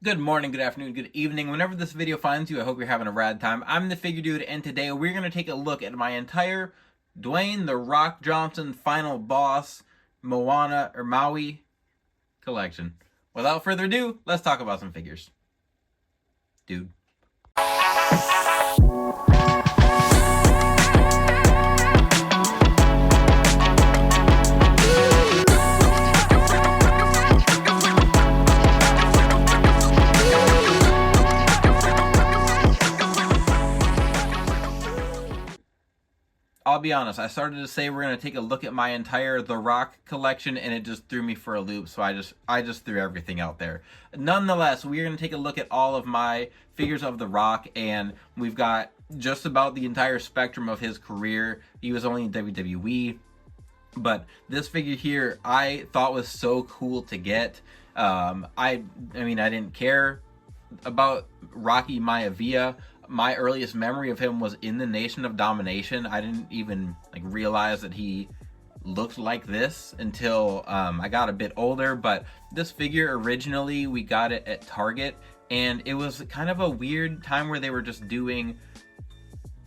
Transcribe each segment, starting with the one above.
Good morning, good afternoon, good evening. Whenever this video finds you, I hope you're having a rad time. I'm the Figure Dude, and today we're going to take a look at my entire Dwayne "The Rock" Johnson Final Boss Moana or Maui collection. Without further ado, let's talk about some figures. Dude. I'll be honest, I started to say we're going to take a look at my entire The Rock collection, and it just threw me for a loop, so I just threw everything out there. Nonetheless, we're going to take a look at all of my figures of The Rock, and we've got just about the entire spectrum of his career. He was only in WWE, but this figure here I thought was so cool to get. I mean, I didn't care about Rocky Maivia. My earliest memory of him was in the Nation of Domination. I didn't even realize that he looked like this until I got a bit older. But this figure, originally we got it at Target, and it was kind of a weird time where they were just doing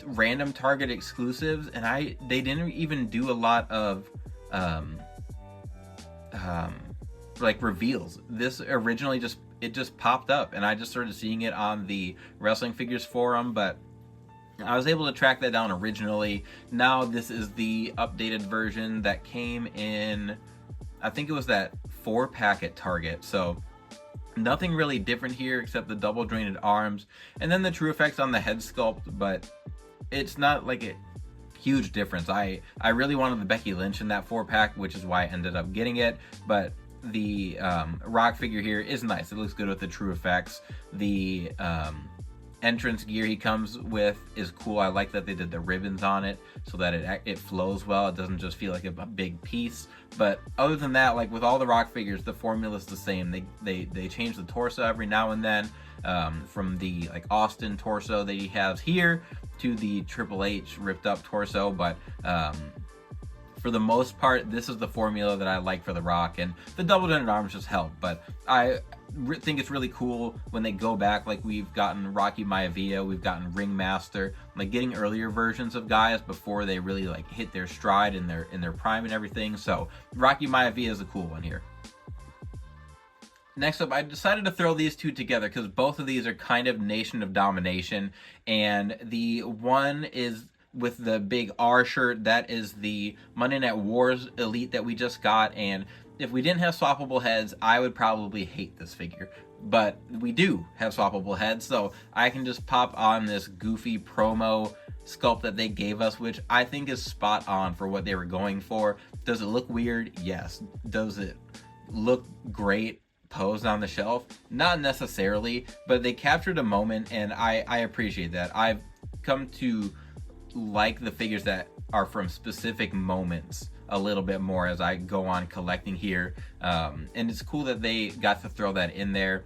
random Target exclusives, and they didn't even do a lot of reveals. This originally just popped up, and I just started seeing it on the Wrestling Figures forum, but I was able to track that down originally. Now this is the updated version that came in, I think it was that 4-pack at Target, so nothing really different here except the double jointed arms and then the true effects on the head sculpt, but it's not like a huge difference. I really wanted the Becky Lynch in that 4-pack, which is why I ended up getting it, but the Rock figure here is nice. It looks good with the true effects. The entrance gear he comes with is cool. I like that they did the ribbons on it so that it flows well. It doesn't just feel like a big piece. But other than that, like with all the Rock figures, the formula is the same. They change the torso every now and then, from the Austin torso that he has here to the Triple H ripped up torso, but for the most part, this is the formula that I like for The Rock, and the double jointed arms just help. But I think it's really cool when they go back, like we've gotten Rocky Maivia, we've gotten Ringmaster, getting earlier versions of guys before they really hit their stride in their prime and everything. So Rocky Maivia is a cool one here. Next up, I decided to throw these two together because both of these are kind of Nation of Domination, and the one is with the big R shirt. That is the Monday Night Wars Elite that we just got, and if we didn't have swappable heads, I would probably hate this figure. But we do have swappable heads, so I can just pop on this goofy promo sculpt that they gave us, which I think is spot on for what they were going for. Does it look weird? Yes. Does it look great posed on the shelf? Not necessarily, but they captured a moment, and I appreciate that. I've come to like the figures that are from specific moments a little bit more as I go on collecting here, and it's cool that they got to throw that in there.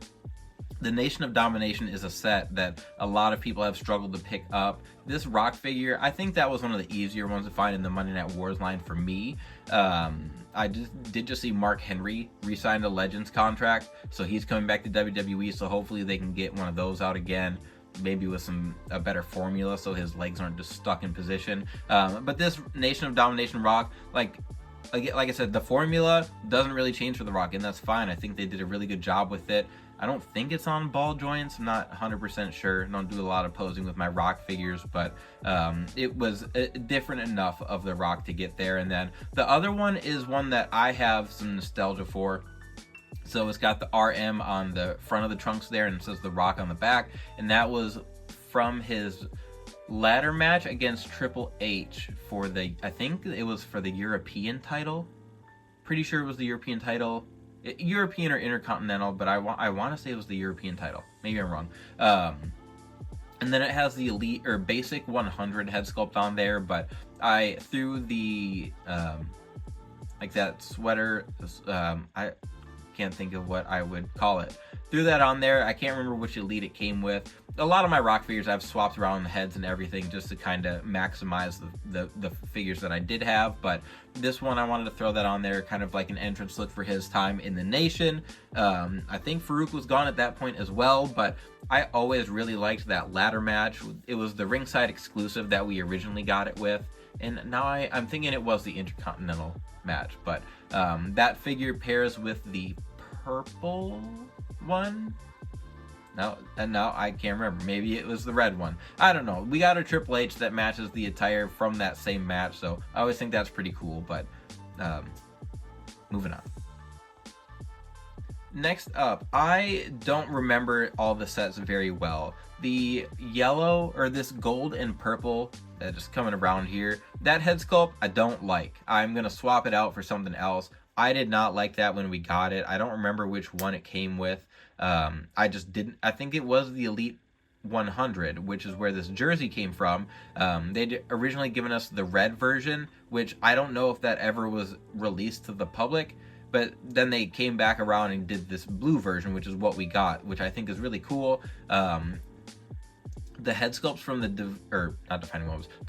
The Nation of Domination is a set that a lot of people have struggled to pick up. This Rock figure, I think that was one of the easier ones to find in the Monday Night Wars line for me. I did just see Mark Henry re-signed a Legends contract, so he's coming back to WWE, so hopefully they can get one of those out again, maybe with a better formula so his legs aren't just stuck in position. But this Nation of Domination Rock, like I said, the formula doesn't really change for The Rock, and that's fine. I think they did a really good job with it. I don't think it's on ball joints. I'm not 100% sure. I don't do a lot of posing with my Rock figures, but it was different enough of The Rock to get there. And then the other one is one that I have some nostalgia for. So it's got the RM on the front of the trunks there, and it says The Rock on the back. And that was from his ladder match against Triple H for I think it was for the European title. Pretty sure it was the European title. European or Intercontinental, but I want to say it was the European title. Maybe I'm wrong. And then it has the Elite or Basic 100 head sculpt on there, but I threw the that sweater, I can't think of what I would call it. Threw that on there. I can't remember which Elite it came with. a lot of my Rock figures I've swapped around the heads and everything just to kind of maximize the figures that I did have, but this one I wanted to throw that on there, kind of like an entrance look for his time in the Nation. I think Farouk was gone at that point as well, but I always really liked that ladder match. It was the ringside exclusive that we originally got it with, and now I'm thinking it was the Intercontinental match, but that figure pairs with the purple one. No, and now I can't remember. Maybe it was the red one. I don't know. We got a Triple H that matches the attire from that same match, so I always think that's pretty cool, but moving on. Next up, I don't remember all the sets very well. The yellow, or this gold and purple, just coming around here, that head sculpt I don't like. I'm going to swap it out for something else. I did not like that when we got it. I don't remember which one it came with. I just didn't. I think it was the Elite 100, which is where this jersey came from. They'd originally given us the red version, which I don't know if that ever was released to the public, but then they came back around and did this blue version, which is what we got, which I think is really cool. The head sculpts from the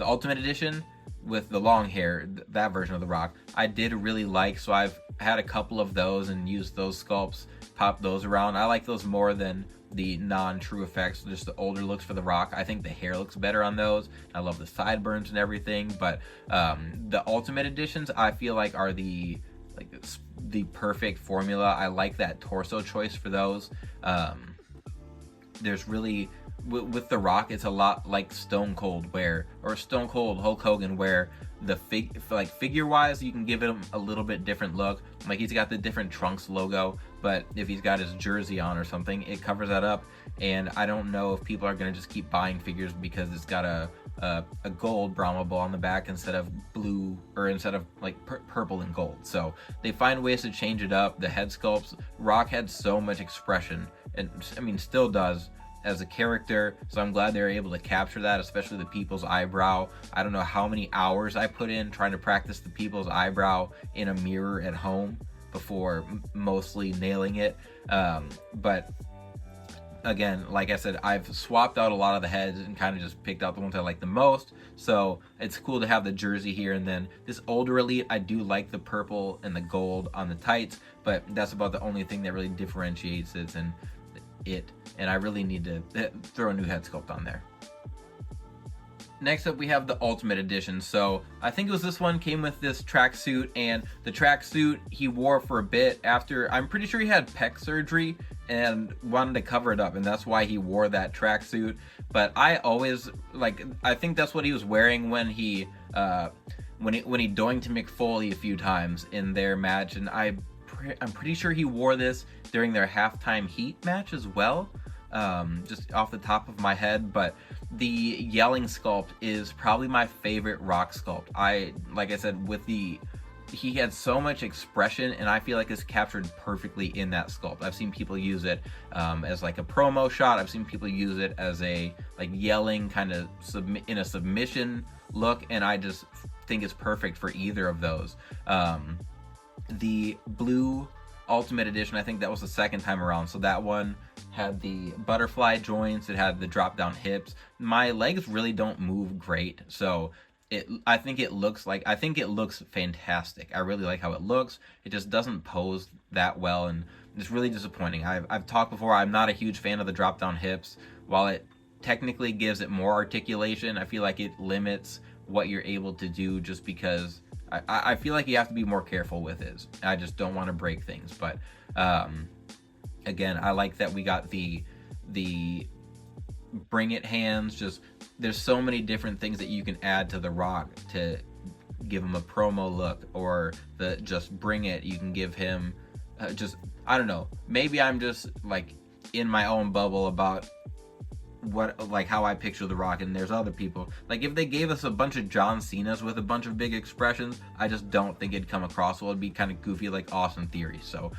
Ultimate Edition with the long hair, that version of The Rock, I did really like, so I've had a couple of those and used those sculpts, popped those around. I like those more than the non-true effects, just the older looks for The Rock. I think the hair looks better on those. I love the sideburns and everything, but the Ultimate Editions I feel like are the perfect formula. I like that torso choice for those. There's really, with The Rock, it's a lot like Stone Cold Hulk Hogan, where the figure wise you can give him a little bit different look. Like, he's got the different Trunks logo, but if he's got his jersey on or something, it covers that up. And I don't know if people are going to just keep buying figures because it's got a gold Brahma bull on the back instead of blue, or instead of like purple and gold. So they find ways to change it up. The head sculpts, Rock had so much expression, and I mean still does as a character, so I'm glad they were able to capture that, especially the people's eyebrow. I don't know how many hours I put in trying to practice the people's eyebrow in a mirror at home before mostly nailing it. But again, like I said, I've swapped out a lot of the heads and kind of just picked out the ones I like the most, so it's cool to have the jersey here. And then this older Elite, I do like the purple and the gold on the tights, but that's about the only thing that really differentiates it, and I really need to throw a new head sculpt on there. Next up, we have the Ultimate Edition. So I think it was this one, came with this tracksuit, and the tracksuit he wore for a bit after, I'm pretty sure he had pec surgery and wanted to cover it up, and that's why he wore that tracksuit. But I always, I think that's what he was wearing when he doinked Mick Foley a few times in their match, and I'm pretty sure he wore this during their halftime heat match as well, just off the top of my head. But the yelling sculpt is probably my favorite Rock sculpt. Like I said, he had so much expression, and I feel like it's captured perfectly in that sculpt. I've seen people use it as like a promo shot. I've seen people use it as a yelling kind of in a submission look, and I just think it's perfect for either of those. The blue Ultimate Edition, I think that was the second time around, so that one had the butterfly joints, it had the drop down hips. My legs really don't move great, so I think it looks fantastic. I really like how it looks. It just doesn't pose that well, and it's really disappointing. I've talked before, I'm not a huge fan of the drop down hips. While it technically gives it more articulation, I feel like it limits what you're able to do, just because I feel like you have to be more careful with it. I just don't want to break things. But again, I like that we got the bring it hands. Just, there's so many different things that you can add to the Rock to give him a promo look, or the just bring it. You can give him I don't know. Maybe I'm just in my own bubble about how I picture the Rock, and there's other people. If they gave us a bunch of John Cena's with a bunch of big expressions, I just don't think it'd come across well. It'd be kind of goofy like Austin Theory. So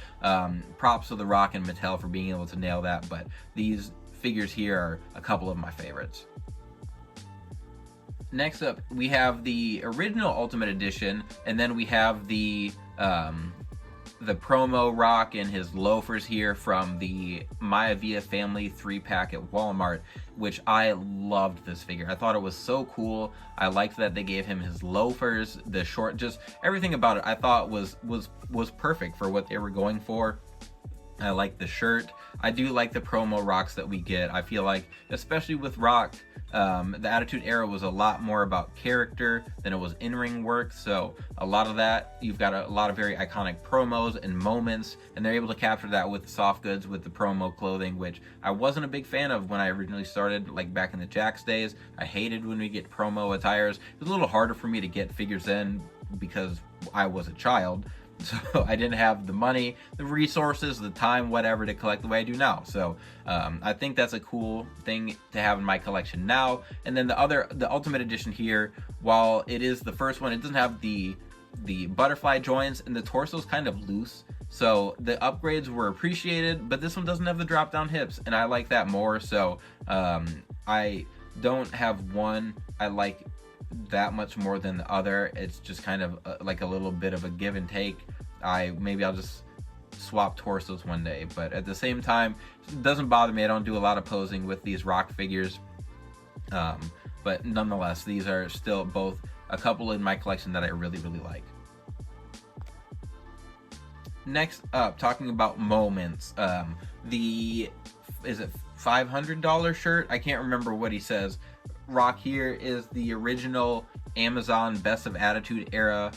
props to the Rock and Mattel for being able to nail that, but these figures here are a couple of my favorites. Next up, we have the original Ultimate Edition, and then we have the the promo Rock in his loafers here from the Maya Villa family 3-pack at Walmart, which I loved this figure. I thought it was so cool. I liked that they gave him his loafers, the short, just everything about it I thought was perfect for what they were going for. I like the shirt. I do like the promo Rocks that we get. I feel like, especially with Rock, the Attitude Era was a lot more about character than it was in-ring work. So a lot of that, you've got a lot of very iconic promos and moments, and they're able to capture that with the soft goods, with the promo clothing, which I wasn't a big fan of when I originally started, like back in the Jax days. I hated when we get promo attires. It was a little harder for me to get figures in because I was a child. So I didn't have the money, the resources, the time, whatever, to collect the way I do now. So I think that's a cool thing to have in my collection now. And then the Ultimate Edition here, while it is the first one, it doesn't have the butterfly joints, and the torso is kind of loose. So the upgrades were appreciated, but this one doesn't have the drop down hips, and I like that more. So I don't have one I like that much more than the other. It's just kind of like a little bit of a give and take. Maybe I'll just swap torsos one day, but at the same time, it doesn't bother me. I don't do a lot of posing with these Rock figures, but nonetheless, these are still both a couple in my collection that I really like. Next up, talking about moments, is it $500 shirt? I can't remember what he says. Rock here is the original Amazon Best of Attitude Era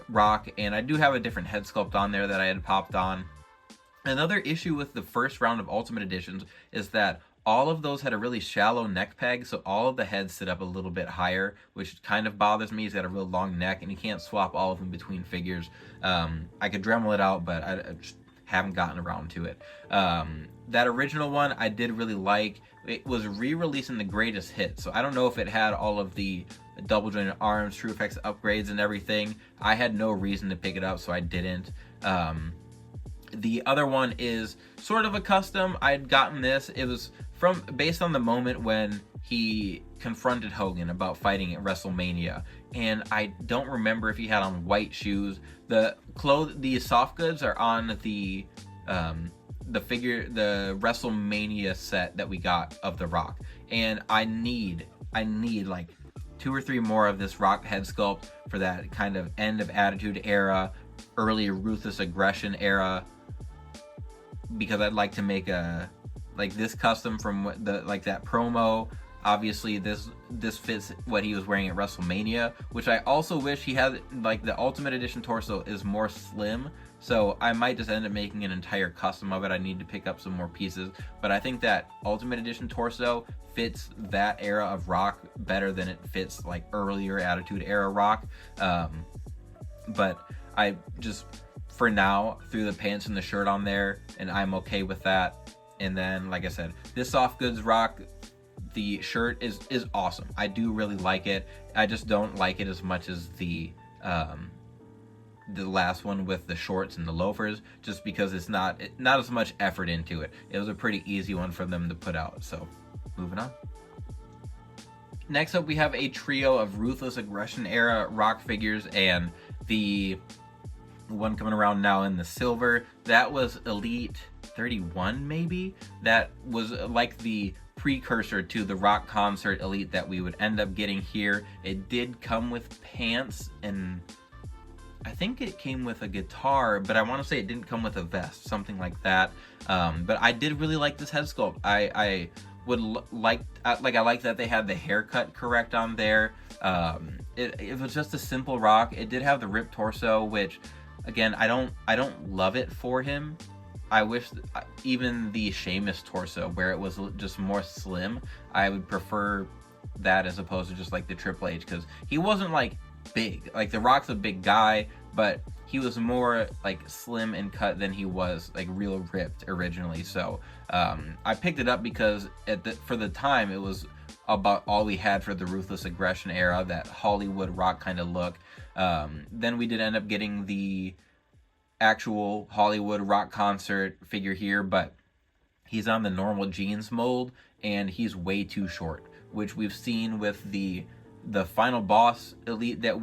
Rock, and I do have a different head sculpt on there that I had popped on. Another issue with the first round of Ultimate Editions is that all of those had a really shallow neck peg, so all of the heads sit up a little bit higher, which kind of bothers me. He's got a real long neck, and you can't swap all of them between figures. I could Dremel it out, but I just haven't gotten around to it. That original one I did really like. It was re-released in the greatest hit, so I don't know if it had all of the double jointed arms, True Effects upgrades, and everything. I had no reason to pick it up, so I didn't. The other one is sort of a custom. I'd gotten this. It was based on the moment when he confronted Hogan about fighting at WrestleMania, and I don't remember if he had on white shoes. The soft goods are on the WrestleMania set that we got of The Rock, and I need like 2 or 3 more of this Rock head sculpt for that kind of end of Attitude Era, early Ruthless Aggression era, because I'd like to make this custom from that promo. Obviously this fits what he was wearing at WrestleMania, which I also wish he had. Like, the Ultimate Edition torso is more slim, so I might just end up making an entire custom of it. I need to pick up some more pieces, but I think that Ultimate Edition torso fits that era of Rock better than it fits like earlier Attitude Era Rock. But I just, for now, threw the pants and the shirt on there, and I'm okay with that. And then, like I said, this soft goods Rock, the shirt is awesome. I do really like it. I just don't like it as much as the last one with the shorts and the loafers, just because it's not as much effort into it. It was a pretty easy one for them to put out. So, moving on. Next up, we have a trio of Ruthless Aggression Era Rock figures, and the one coming around now in the silver, that was Elite 31 maybe. That was like the precursor to the Rock Concert Elite that we would end up getting here. It did come with pants, and I think it came with a guitar, but I want to say it didn't come with a vest, something like that. But I did really like this head sculpt. I like that they had the haircut correct on there. It was just a simple Rock. It did have the ripped torso, which, again, I don't love it for him. I wish even the Sheamus torso, where it was just more slim, I would prefer that as opposed to just like the Triple H, because he wasn't like big. Like, the Rock's a big guy, but he was more like slim and cut than he was like real ripped originally. So I picked it up because for the time it was about all we had for the Ruthless Aggression Era, that Hollywood Rock kind of look. Then we did end up getting the actual Hollywood Rock Concert figure here, but he's on the normal jeans mold, and he's way too short, which we've seen with the Final Boss Elite that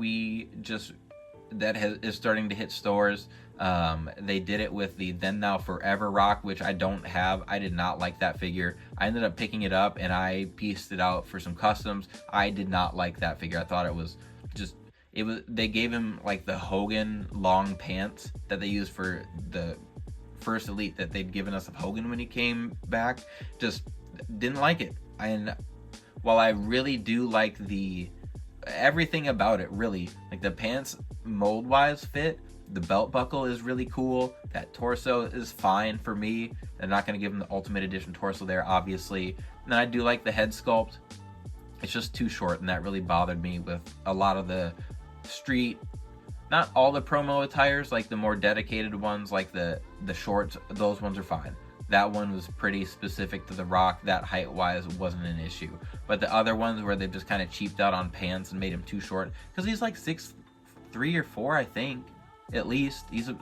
is starting to hit stores. They did it with the Then Now Forever Rock, which I don't have. I did not like that figure. I ended up picking it up and I pieced it out for some customs. I did not like that figure. I thought it was just, they gave him like the Hogan long pants that they used for the first Elite that they'd given us of Hogan when he came back. Just didn't like it. And while I really do like everything about it, really, like the pants mold wise fit, the belt buckle is really cool, that torso is fine for me. They're not going to give him the Ultimate Edition torso there, obviously. And I do like the head sculpt. It's just too short, and that really bothered me with a lot of the street, not all the promo attires, like the more dedicated ones, like the shorts, those ones are fine. That one was pretty specific to The Rock. That height-wise wasn't an issue. But the other ones where they've just kind of cheaped out on pants and made him too short, because he's like 6'3" or 4, I think, at least. He's a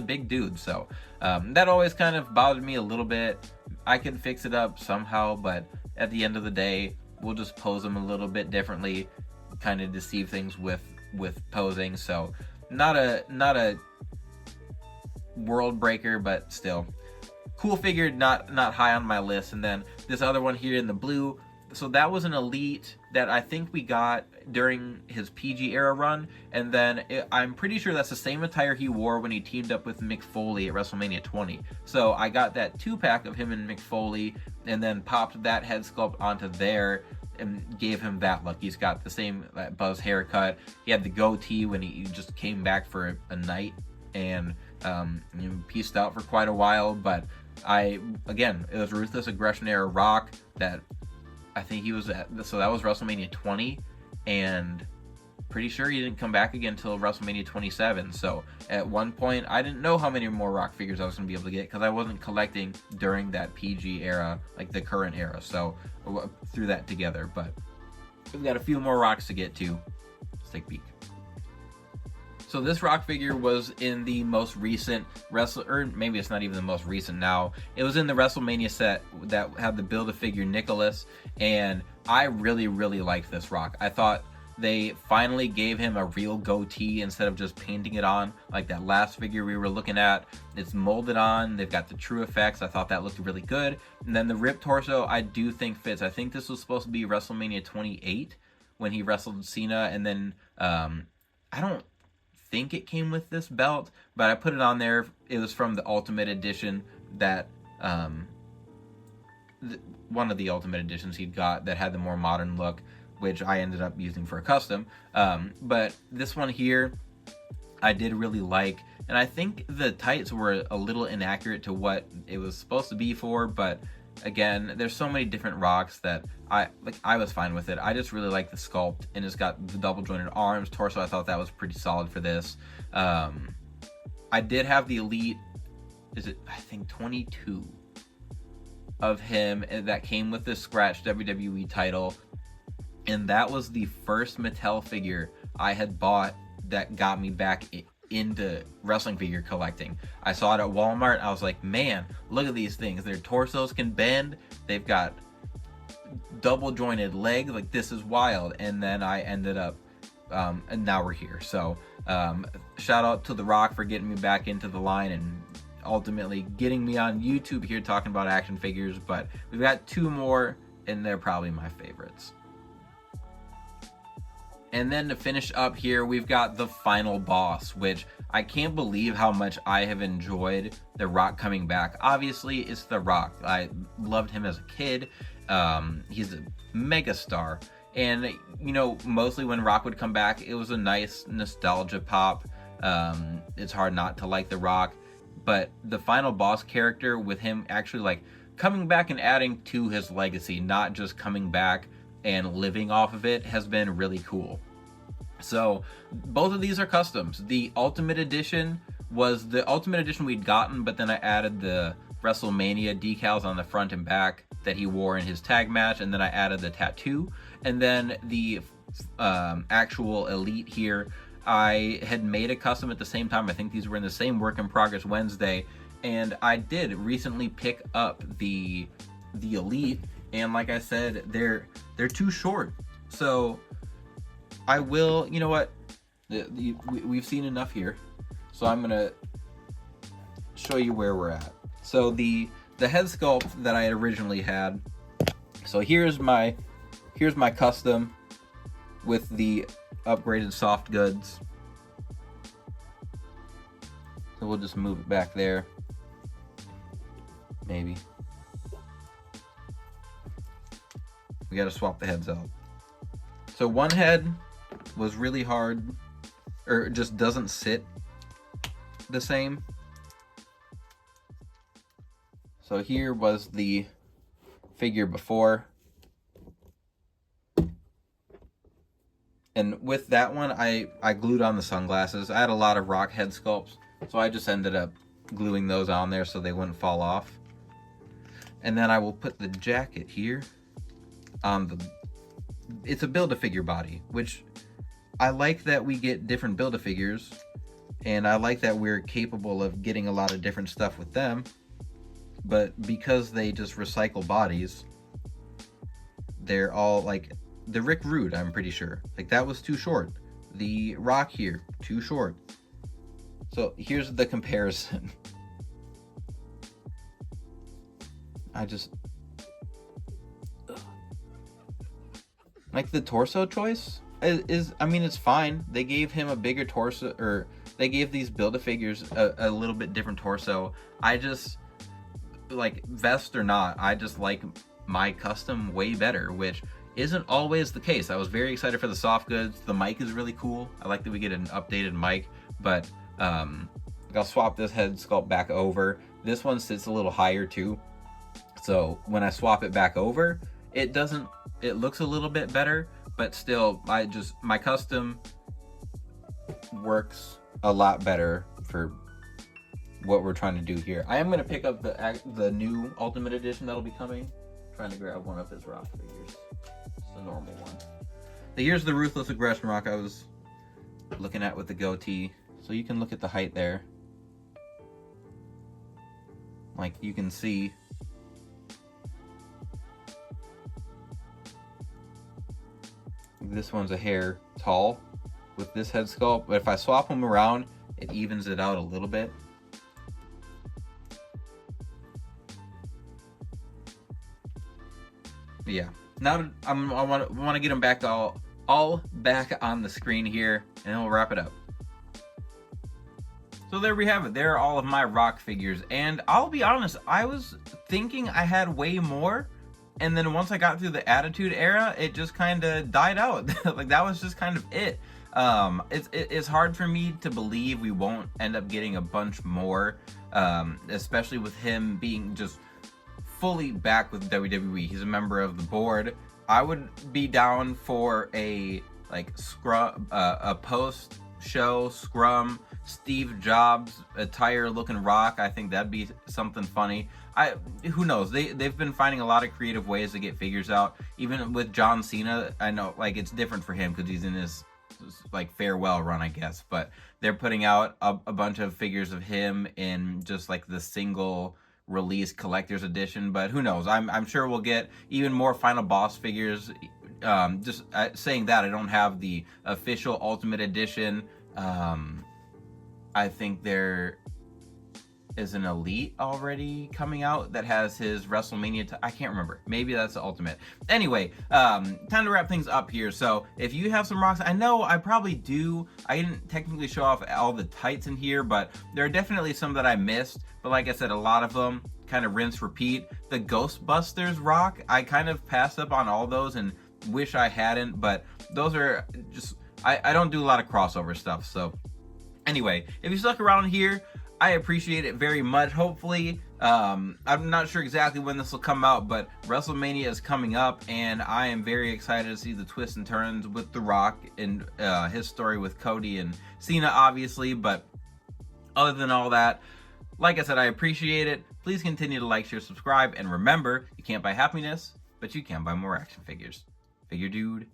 big dude, so that always kind of bothered me a little bit. I can fix it up somehow, but at the end of the day, we'll just pose him a little bit differently, kind of deceive things with posing. So not a world breaker, but still cool figure, not high on my list. And then this other one here in the blue, so that was an Elite that I think we got during his PG era run, and then I'm pretty sure that's the same attire he wore when he teamed up with Mick Foley at WrestleMania 20. So I got that 2-pack of him and Mick Foley, and then popped that head sculpt onto there and gave him that look. He's got the same buzz haircut. He had the goatee when he just came back for a night, and pieced out for quite a while. But again, it was Ruthless Aggression era Rock that I think he was at, so that was WrestleMania 20, and pretty sure he didn't come back again until WrestleMania 27. So at one point, I didn't know how many more Rock figures I was going to be able to get, because I wasn't collecting during that PG era, like the current era. So threw that together. But we've got a few more Rocks to get to. Let's take a peek. So this Rock figure was in the most recent or maybe it's not even the most recent now. It was in the WrestleMania set that had the Build-A-Figure Nicholas, and I really, really liked this Rock. I thought they finally gave him a real goatee instead of just painting it on like that last figure we were looking at. It's molded on. They've got the true effects. I thought that looked really good. And then the ripped torso I do think fits. I think this was supposed to be WrestleMania 28 when he wrestled Cena, and then I don't think it came with this belt, but I put it on there. It was from the Ultimate Edition that one of the Ultimate Editions he'd got that had the more modern look, which I ended up using for a custom. But this one here I did really like, and I think the tights were a little inaccurate to what it was supposed to be for, but again, there's so many different Rocks that I was fine with it. I just really like the sculpt, and it's got the double jointed arms, torso. I thought that was pretty solid for this. I did have the Elite, I think 22 of him that came with this scratch WWE title, and that was the first Mattel figure I had bought that got me back into wrestling figure collecting. I saw it at Walmart. I was like, man, look at these things. Their torsos can bend. They've got double jointed legs. Like, this is wild. And then I ended up and now we're here. So shout out to The Rock for getting me back into the line and ultimately getting me on YouTube here talking about action figures. But we've got two more, and they're probably my favorites. And then to finish up here, we've got the final boss, which I can't believe how much I have enjoyed The Rock coming back. Obviously, it's The Rock. I loved him as a kid. He's a mega star. And, you know, mostly when Rock would come back, it was a nice nostalgia pop. It's hard not to like The Rock. But the final boss character, with him actually, like, coming back and adding to his legacy, not just coming back and living off of it, has been really cool. So both of these are customs. The Ultimate Edition was the Ultimate Edition we'd gotten, but then I added the WrestleMania decals on the front and back that he wore in his tag match, and then I added the tattoo. And then the actual Elite here, I had made a custom at the same time. I think these were in the same Work in Progress Wednesday, and I did recently pick up the Elite, and like I said, they're too short. So I will, you know what, we've seen enough here, so I'm gonna show you where we're at. So the head sculpt that I had originally had. So here's my custom with the upgraded soft goods. So we'll just move it back there. Maybe. We gotta swap the heads out. So one head was really hard, or just doesn't sit the same. So here was the figure before. And with that one, I glued on the sunglasses. I had a lot of rock head sculpts, so I just ended up gluing those on there so they wouldn't fall off. And then I will put the jacket here on the... It's a Build-A-Figure body, which I like that we get different Build-A-Figures, and I like that we're capable of getting a lot of different stuff with them. But because they just recycle bodies, they're all like... The Rick Rude, I'm pretty sure. Like, that was too short. The Rock here, too short. So here's the comparison. I just... Like, the torso choice is, I mean, it's fine. They gave him a bigger torso, or they gave these Build-A-Figures a little bit different torso. I just, like, vest or not, I just like my custom way better, which isn't always the case. I was very excited for the soft goods. The mic is really cool. I like that we get an updated mic, but I'll swap this head sculpt back over. This one sits a little higher too. So when I swap it back over, it looks a little bit better, but still, my custom works a lot better for what we're trying to do here. I am going to pick up the new Ultimate Edition that'll be coming. I'm trying to grab one of his rock figures. It's the normal one. So here's the Ruthless Aggression rock I was looking at with the goatee. So you can look at the height there. Like, you can see this one's a hair tall with this head sculpt, but if I swap them around, it evens it out a little bit. But yeah, now I want to get them back all back on the screen here, and then we'll wrap it up. So there we have it. There are all of my rock figures, and I'll be honest, I was thinking I had way more, and then once I got through the Attitude Era, it just kind of died out. Like, that was just kind of it. It's hard for me to believe we won't end up getting a bunch more, especially with him being just fully back with WWE. He's a member of the board. I would be down for a scrum, a post show scrum Steve Jobs attire looking rock. I think that'd be something funny. Who knows? They've been finding a lot of creative ways to get figures out. Even with John Cena, I know, like, it's different for him because he's in his farewell run, I guess. But they're putting out a bunch of figures of him in just like the single release collector's edition. But who knows? I'm sure we'll get even more Final Boss figures. Just saying that, I don't have the official Ultimate Edition. I think there is an Elite already coming out that has his WrestleMania. I can't remember. Maybe that's the Ultimate. Anyway, time to wrap things up here. So if you have some rocks, I know I probably do. I didn't technically show off all the tights in here, but there are definitely some that I missed. But like I said, a lot of them kind of rinse, repeat. The Ghostbusters rock, I kind of passed up on all those and wish I hadn't, but those are just, I don't do a lot of crossover stuff. So anyway, if you stuck around here, I appreciate it very much. Hopefully, I'm not sure exactly when this will come out, but WrestleMania is coming up, and I am very excited to see the twists and turns with The Rock and his story with Cody and Cena, obviously. But other than all that, like I said, I appreciate it. Please continue to like, share, subscribe, and remember, you can't buy happiness, but you can buy more action figures. Figure Dude